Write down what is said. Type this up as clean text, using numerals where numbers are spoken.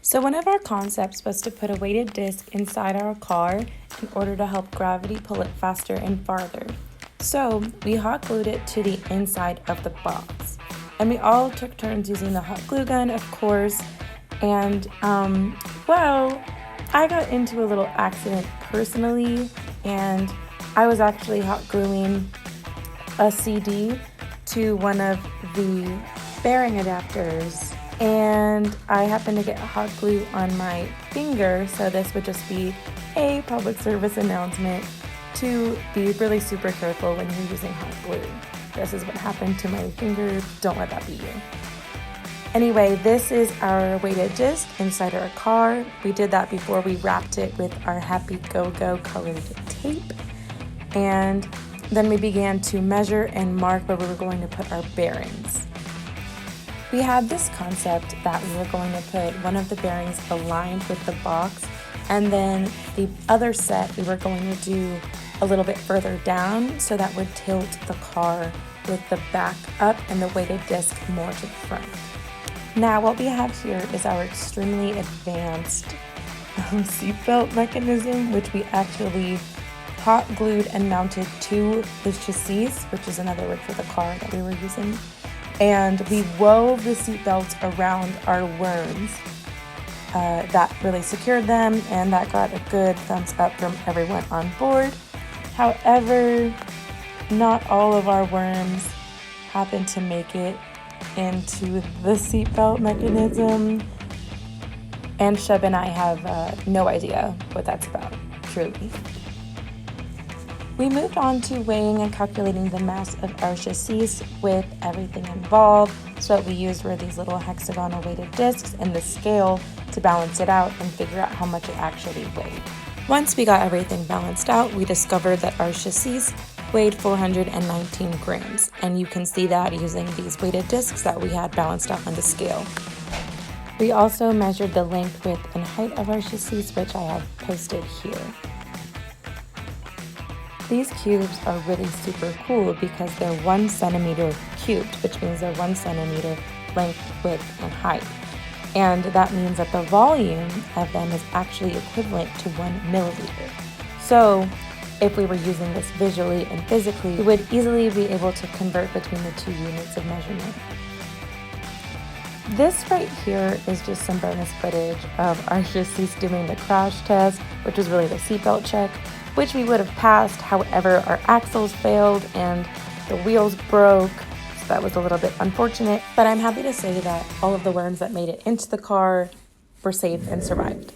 So one of our concepts was to put a weighted disc inside our car in order to help gravity pull it faster and farther. So we hot glued it to the inside of the box. And we all took turns using the hot glue gun, of course. And, I got into a little accident personally, and I was actually hot gluing a CD to one of the bearing adapters, and I happened to get hot glue on my finger, so this would just be a public service announcement to be really super careful when you're using hot glue. This is what happened to my finger. Don't let that be you. Anyway, this is our weighted disc inside our car. We did that before we wrapped it with our Happy Go-Go colored tape. And then we began to measure and mark where we were going to put our bearings. We had this concept that we were going to put one of the bearings aligned with the box, and then the other set we were going to do a little bit further down, so that would tilt the car with the back up and the weighted disc more to the front. Now what we have here is our extremely advanced seatbelt mechanism, which we actually hot glued and mounted to the chassis, which is another word for the car that we were using. And we wove the seatbelts around our worms. That really secured them, and that got a good thumbs up from everyone on board. However, not all of our worms happened to make it into the seatbelt mechanism, and Shub and I have no idea what that's about, truly. We moved on to weighing and calculating the mass of our chassis with everything involved. So what we used were these little hexagonal weighted discs and the scale to balance it out and figure out how much it actually weighed. Once we got everything balanced out, we discovered that our chassis weighed 419 grams, and you can see that using these weighted discs that we had balanced out on the scale. We also measured the length, width, and height of our chassis, which I have posted here. These cubes are really super cool because they're 1 centimeter cubed, which means they're 1 centimeter length, width, and height. And that means that the volume of them is actually equivalent to 1 milliliter. So if we were using this visually and physically, we would easily be able to convert between the two units of measurement. This right here is just some bonus footage of our chassis doing the crash test, which was really the seatbelt check, which we would have passed. However, our axles failed and the wheels broke, so that was a little bit unfortunate. But I'm happy to say that all of the worms that made it into the car were safe and survived.